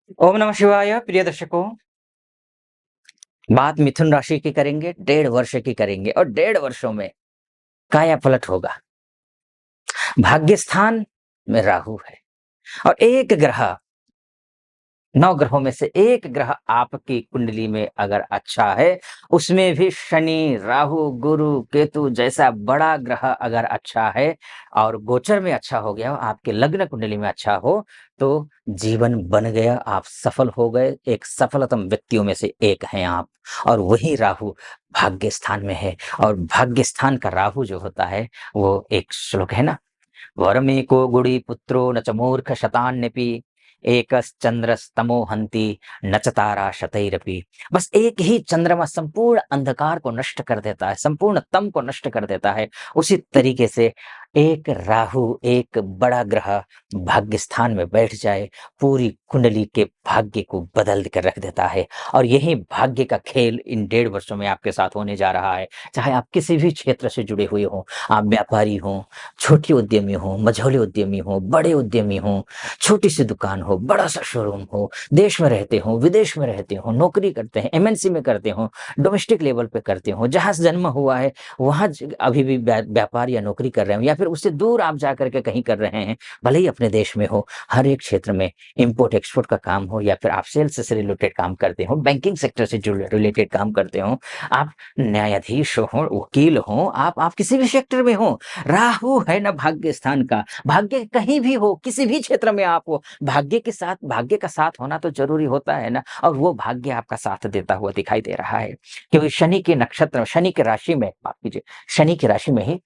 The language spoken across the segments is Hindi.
ओम नमः शिवाय। प्रिय दर्शकों, बात मिथुन राशि की करेंगे, 1.5 वर्ष की करेंगे और 1.5 वर्षों में काया पलट होगा। भाग्य स्थान में राहु है और एक ग्रह, 9 ग्रहों में से एक ग्रह आपकी कुंडली में अगर अच्छा है, उसमें भी शनि, राहु, गुरु, केतु जैसा बड़ा ग्रह अगर अच्छा है और गोचर में अच्छा हो गया हो, आपके लग्न कुंडली में अच्छा हो, तो जीवन बन गया, आप सफल हो गए, एक सफलतम व्यक्तियों में से एक हैं आप। और वही राहु भाग्य स्थान में है और भाग्य स्थान का राहु जो होता है, वो एक श्लोक है ना, वरमेको गुड़ी पुत्रो न च मूर्ख शतान्यपि एकश्चंद्रस्तमो हन्ति न च तारा शतैरपि। बस एक ही चंद्रमा संपूर्ण अंधकार को नष्ट कर देता है, संपूर्ण तम को नष्ट कर देता है। उसी तरीके से एक राहु, एक बड़ा ग्रह भाग्य स्थान में बैठ जाए, पूरी कुंडली के भाग्य को बदल कर रख देता है। और यही भाग्य का खेल इन 1.5 वर्षों में आपके साथ होने जा रहा है। चाहे आप किसी भी क्षेत्र से जुड़े हुए हों, आप व्यापारी हों, छोटे उद्यमी हो, मझोले उद्यमी हो, बड़े उद्यमी हो, छोटी सी दुकान हो, बड़ा सा शोरूम हो, देश में रहते हो, विदेश में रहते हो, नौकरी करते हैं, एमएनसी में करते हो, डोमेस्टिक लेवल पे करते हो, जहाँ से जन्म हुआ है वहाँ अभी भी व्यापार या नौकरी कर रहे हो, या फिर उससे दूर आप जा करके कहीं कर रहे हैं, भले ही अपने देश में हो, हर एक क्षेत्र में इम्पोर्ट एक्सपोर्ट का काम हो, या फिर आप सेल्स से रिलेटेड काम करते हो, बैंकिंग सेक्टर से रिलेटेड काम करते हो, आप न्यायाधीश हो, वकील हो, आप किसी भी सेक्टर में हो, राहु है ना भाग्य स्थान का। भाग्य कहीं भी हो, किसी भी क्षेत्र में आप हो, भाग्य के साथ, भाग्य का साथ होना तो जरूरी होता है ना। और वो भाग्य आपका साथ देता हुआ दिखाई दे रहा है, क्योंकि शनि के नक्षत्र, शनि की राशि में, माफ कीजिए, शनि की राशि में ही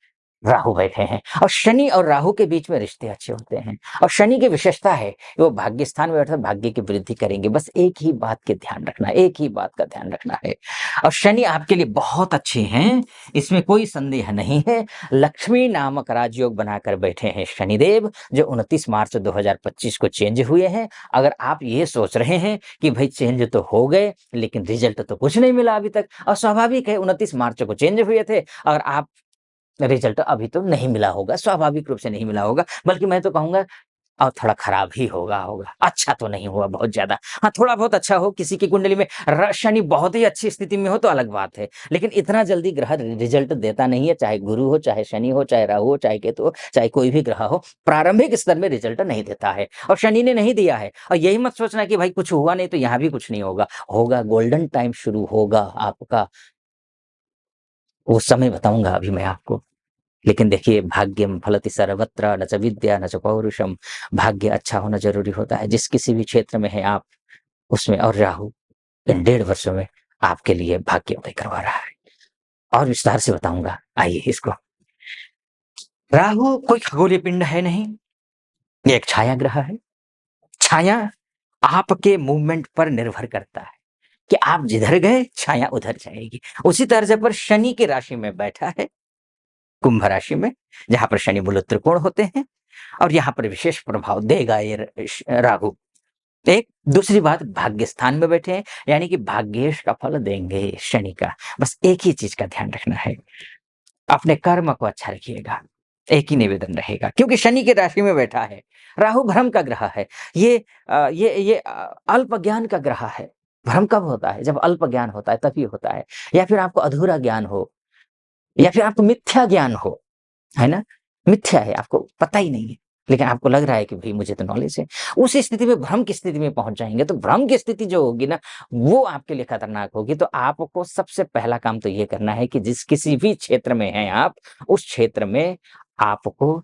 राहु बैठे हैं। और शनि और राहु के बीच में रिश्ते अच्छे होते हैं। और शनि की विशेषता है, वो भाग्य स्थान में बैठे भाग्य की वृद्धि करेंगे। बस एक ही बात के ध्यान रखना, एक ही बात का ध्यान रखना है। और शनि आपके लिए बहुत अच्छे हैं, इसमें कोई संदेह नहीं है। लक्ष्मी नामक राजयोग बनाकर बैठे हैं शनिदेव, जो 29 मार्च 2025 को चेंज हुए हैं। अगर आप ये सोच रहे हैं कि भाई चेंज तो हो गए लेकिन रिजल्ट तो कुछ नहीं मिला अभी तक, और स्वाभाविक है, 29 मार्च को चेंज हुए थे और आप रिजल्ट अभी तो नहीं मिला होगा, स्वाभाविक रूप से नहीं मिला होगा, बल्कि मैं तो कहूंगा और थोड़ा खराब ही होगा, अच्छा तो नहीं हुआ बहुत ज़्यादा। हाँ, थोड़ा बहुत अच्छा हो, किसी की कुंडली में शनि बहुत ही अच्छी स्थिति में हो तो अलग बात है, लेकिन इतना जल्दी ग्रह रिजल्ट देता नहीं है, चाहे गुरु हो, चाहे शनि हो, चाहे राहु हो, चाहे केतु हो, चाहे कोई भी ग्रह हो, प्रारंभिक स्तर में रिजल्ट नहीं देता है। और शनि ने नहीं दिया है। और यही मत सोचना कि भाई कुछ हुआ नहीं तो यहाँ भी कुछ नहीं होगा, होगा, गोल्डन टाइम शुरू होगा आपका, वो समय बताऊंगा अभी मैं आपको। लेकिन देखिए, भाग्यम फलति सर्वत्र न च विद्या न च पौरुषम। भाग्य अच्छा होना जरूरी होता है, जिस किसी भी क्षेत्र में है आप उसमें। और राहु इन 1.5 वर्षों में आपके लिए भाग्योदय करवा रहा है, और विस्तार से बताऊंगा, आइए इसको। राहु कोई खगोलीय पिंड है नहीं, ये एक छाया ग्रह है। छाया आपके मूवमेंट पर निर्भर करता है कि आप जिधर गए छाया उधर जाएगी। उसी तर्ज पर शनि की राशि में बैठा है, कुंभ राशि में, जहां पर शनि मूल त्रिकोण होते हैं, और यहाँ पर विशेष प्रभाव देगा ये राहु। एक दूसरी बात, भाग्य स्थान में बैठे हैं, यानी कि भाग्येश का फल देंगे शनि का। बस एक ही चीज का ध्यान रखना है, अपने कर्म को अच्छा रखिएगा, एक ही निवेदन रहेगा, क्योंकि शनि की राशि में बैठा है। राहु भ्रम का ग्रह है। ये अल्प ज्ञान का ग्रह है। भ्रम कब होता है? जब अल्प ज्ञान होता है तभी होता है, या फिर आपको अधूरा ज्ञान हो, या फिर आपको मिथ्या ज्ञान हो, है ना? मिथ्या है, आपको पता ही नहीं है, लेकिन आपको लग रहा है कि भई मुझे तो नॉलेज है। उस स्थिति में, भ्रम की स्थिति में पहुँच जाएँगे, तो भ्रम की स्थिति जो होगी ना, वो आपके लिए खतरनाक होगी। तो आपको सबसे पहला काम तो ये करना है कि जिस किसी भी क्षेत्र में हैं आप, उस क्षेत्र में आपको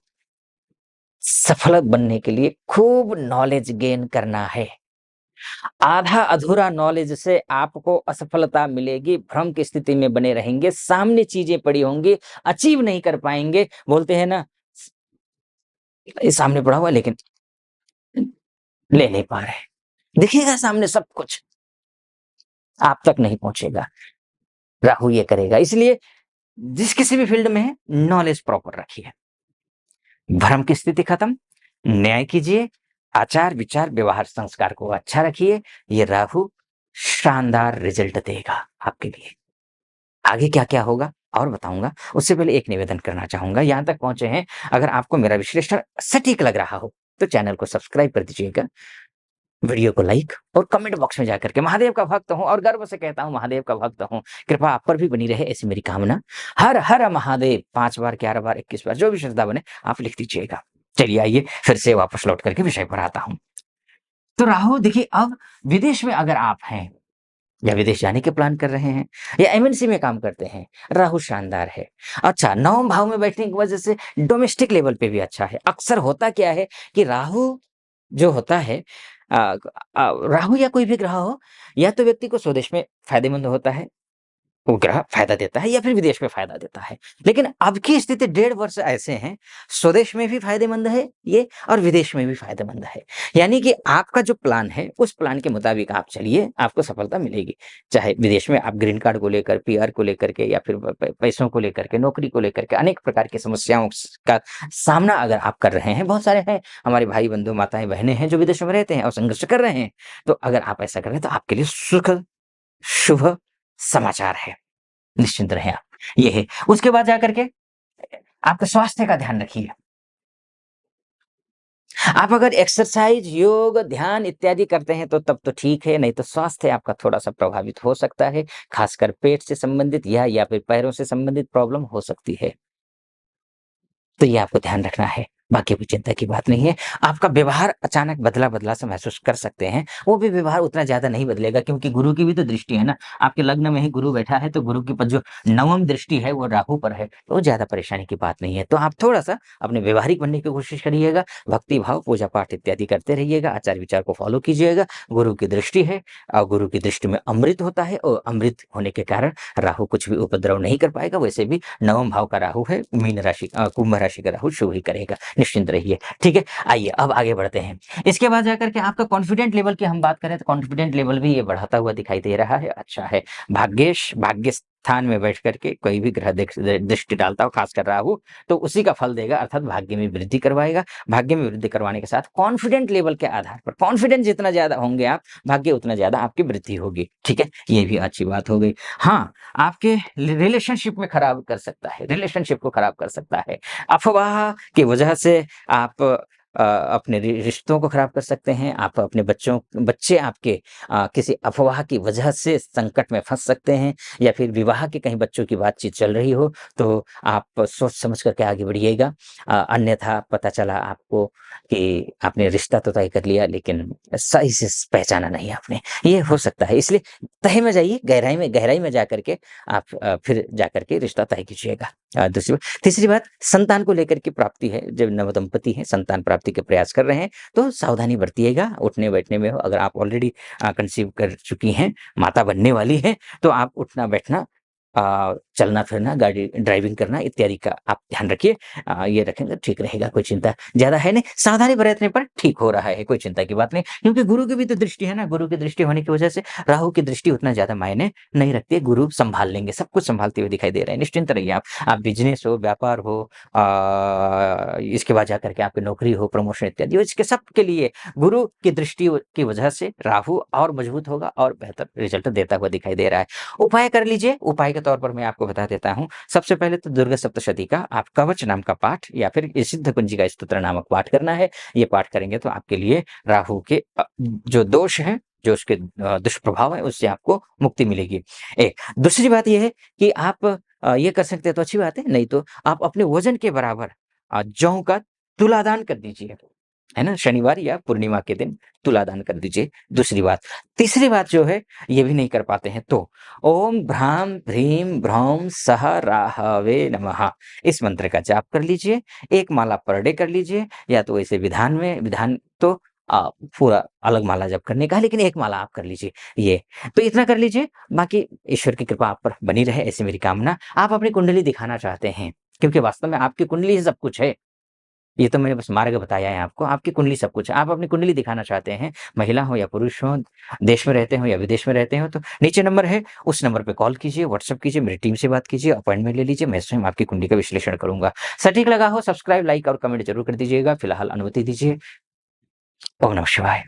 सफल बनने के लिए खूब नॉलेज गेन करना है। आधा अधूरा नॉलेज से आपको असफलता मिलेगी, भ्रम की स्थिति में बने रहेंगे, सामने चीज़ें पड़ी होंगी, अचीव नहीं कर पाएँगे। बोलते हैं ना, ये सामने पड़ा हुआ है लेकिन ले नहीं पा रहे। दिखेगा सामने सब कुछ, आप तक नहीं पहुँचेगा। राहु ये करेगा, इसलिए जिस किसी भी फील्ड में है, नॉलेज प्रॉपर रखिए। भ्रम की स्थिति खत्म, न्याय कीजिए, आचार, विचार, व्यवहार, संस्कार को अच्छा रखिए। ये राहु शानदार रिजल्ट देगा आपके लिए। आगे क्या-क्या होगा और बताऊँगा, उससे पहले एक निवेदन करना चाहूँगा। यहाँ तक पहुँचे हैं, अगर आपको मेरा विश्लेषण सटीक लग रहा हो, तो चैनल को सब्सक्राइब कर दीजिएगा। वीडियो को लाइक और कमेंट बॉक्स में जाकर के महादेव का भक्त हूँ और गर्व से कहता हूँ महादेव का भक्त हूँ, कृपा आप पर भी बनी रहे ऐसी मेरी कामना। हर हर महादेव 5 बार, 11 बार, 21 बार, जो भी श्रद्धा बने आप लिख दीजिएगा। चलिए आइए फिर से वापस लौट करके विषय पर आता हूँ। तो राहु देखिए, अब विदेश में अगर आप हैं या विदेश जाने के प्लान कर रहे हैं या एमएनसी में काम करते हैं, राहु शानदार है। अच्छा, 9वें भाव में बैठने की वजह से डोमेस्टिक लेवल पे भी अच्छा है। अक्सर होता क्या है कि राहु जो होता है, राहु या कोई भी ग्रह हो, या तो व्यक्ति को स्वदेश में फायदेमंद होता है, वो ग्रह फ़ायदा देता है, या फिर विदेश में फ़ायदा देता है। लेकिन अब की स्थिति 1.5 वर्ष ऐसे हैं, स्वदेश में भी फ़ायदेमंद है ये और विदेश में भी फ़ायदेमंद है। यानी कि आपका जो प्लान है, उस प्लान के मुताबिक आप चलिए, आपको सफलता मिलेगी। चाहे विदेश में आप ग्रीन कार्ड को लेकर, पीआर को लेकर के, या फिर प पैसों को लेकर के, नौकरी को लेकर के, अनेक प्रकार की समस्याओं का सामना अगर आप कर रहे हैं, बहुत सारे हैं हमारे भाई, बंधु, माताएँ, बहनें हैं जो विदेशों में रहते हैं और संघर्ष कर रहे हैं। तो अगर आप ऐसा कर रहे हैं तो आपके लिए सुखद, शुभ समाचार है। निश्चिंत रहें आप, ये है। उसके बाद जाकर के आपके स्वास्थ्य का ध्यान रखिए। आप अगर एक्सरसाइज, योग, ध्यान इत्यादि करते हैं तो तब तो ठीक है, नहीं तो स्वास्थ्य आपका थोड़ा-सा प्रभावित हो सकता है, खासकर पेट से संबंधित या फिर पैरों से संबंधित प्रॉब्लम हो सकती है। तो ये आपको ध्यान रखना है, बाकी कोई चिंता की बात नहीं है। आपका व्यवहार अचानक बदला-बदला सा महसूस कर सकते हैं, वो भी व्यवहार उतना ज़्यादा नहीं बदलेगा क्योंकि गुरु की भी तो दृष्टि है ना, आपके लग्न में ही गुरु बैठा है, तो गुरु की जो 9वीं दृष्टि है वो राहु पर है, तो ज़्यादा परेशानी की बात नहीं है। तो आप थोड़ा-सा अपने व्यावहारिक बनने की कोशिश करिएगा, भक्ति भाव, पूजा-पाठ इत्यादि करते रहिएगा, आचार-विचार को फ़ॉलो कीजिएगा। गुरु की दृष्टि है और गुरु की दृष्टि में अमृत होता है और अमृत होने के कारण राहु कुछ भी उपद्रव नहीं कर पाएगा। वैसे भी 9वें भाव का राहु है, कुंभ राशि का राहु शुभ ही करेगा, निश्चिंत रहिए, ठीक है? आइए अब आगे बढ़ते हैं। इसके बाद जाकर के आपका कॉन्फिडेंट लेवल की हम बात करें तो कॉन्फिडेंट लेवल भी ये बढ़ाता हुआ दिखाई दे रहा है, अच्छा है। भाग्य स्थान में बैठ कर के कोई भी ग्रह दृष्टि डालता हो, खासकर राहु, तो उसी का फल देगा, अर्थात भाग्य में वृद्धि करवाएगा। भाग्य में वृद्धि करवाने के साथ कॉन्फिडेंट लेवल के आधार पर, कॉन्फिडेंस जितना ज़्यादा होंगे आप, भाग्य उतना ज़्यादा आपकी वृद्धि होगी, ठीक है? ये भी अच्छी बात हो गई। हाँ, आपके रिलेशनशिप में खराब कर सकता है, रिलेशनशिप को खराब कर सकता है। अफ़वाह की वजह से आप अपने रिश्तों को खराब कर सकते हैं। आप अपने बच्चे आपके किसी अफ़वाह की वजह से संकट में फँस सकते हैं, या फिर विवाह की कहीं बच्चों की बातचीत चल रही हो, तो आप सोच समझ कर के आगे बढ़िएगा। अन्यथा पता चला आपको कि आपने रिश्ता तो तय कर लिया लेकिन सही से पहचाना नहीं आपने, ये हो सकता है। इसलिए तह में जाइए, गहराई में जाकर के आप फिर जाकर के रिश्ता तय कीजिएगा। दूसरी बात, तीसरी बात, संतान को लेकर के प्राप्ति है। जब नवदंपति हैं, संतान प्राप्ति के प्रयास कर रहे हैं, तो सावधानी बरतिएगा। उठने-बैठने में हो, अगर आप ऑलरेडी कंसीव कर चुकी हैं, माता बनने वाली हैं, तो आप उठना-बैठना, चलना-फिरना, गाड़ी ड्राइविंग करना इत्यादि का आप ध्यान रखिए। ये रखेंगे तो ठीक रहेगा, कोई चिंता ज़्यादा है नहीं। सावधानी बरतने पर ठीक हो रहा है, कोई चिंता की बात नहीं। क्योंकि गुरु की भी तो दृष्टि है ना, गुरु की दृष्टि होने की वजह से राहु की दृष्टि उतना ज़्यादा मायने नहीं रखती है। गुरु सँभाल लेंगे, सब कुछ सँभालते हुए दिखाई दे रहे हैं, निश्चिंत रहिए आप। आप बिज़नेस हो, व्यापार हो, इसके बाद जाकर के आपकी नौकरी हो, प्रमोशन इत्यादि हो, इसके सब के लिए गुरु की दृष्टि की वजह से राहु और मजबूत होगा और बेहतर रिज़ल्ट देता हुआ दिखाई दे रहा है। उपाय कर लीजिए, उपाय के तौर पर मैं आपको बता देता हूँ। सबसे पहले तो दुर्गा सप्तशती का आप कवच नाम का पाठ या फिर ये सिद्ध कुंजिका स्तोत्र नामक पाठ करना है। ये पाठ करेंगे तो आपके लिए राहु के जो दोष है, जो उसके दुष्प्रभाव है, उससे आपको मुक्ति मिलेगी। एक दूसरी बात ये है कि आप ये कर सकते हैं तो अच्छी बात है, नहीं तो आप अपने वज़न के बराबर जौ का तुलादान कर दीजिए। है ना? शनिवार या पूर्णिमा के दिन तुलादान कर दीजिए, दूसरी बात। तीसरी बात जो है, ये भी नहीं कर पाते हैं तो ओम भ्राम भ्रीम भ्रौम सः राहवे नमः, इस मंत्र का जाप कर लीजिए। 1 माला पर डे कर लीजिए, या तो ऐसे विधान तो पूरा अलग माला जप करने का है, लेकिन 1 माला आप कर लीजिए ये। तो इतना कर लीजिए, बाकी ईश्वर की कृपा आप पर बनी रहे ऐसी मेरी कामना। आप अपनी कुंडली दिखाना चाहते हैं, क्योंकि वास्तव में आपकी कुंडली ही सब कुछ है। ये तो मैंने बस मार्ग बताया है आपको, आपकी कुंडली सब कुछ है। आप अपनी कुंडली दिखाना चाहते हैं, महिला हो या पुरुष हो, देश में रहते हो या विदेश में रहते हो, तो नीचे नंबर है, उस नंबर पे कॉल कीजिए, व्हाट्सएप कीजिए, मेरी टीम से बात कीजिए, अपॉइंटमेंट ले लीजिए, मैं स्वयं आपकी कुंडली का विश्लेषण करूँगा। सटीक लगा हो, सब्सक्राइब, लाइक और कमेंट ज़रूर कर दीजिएगा। फिलहाल अनुमति दीजिए। ओम नमः शिवाय।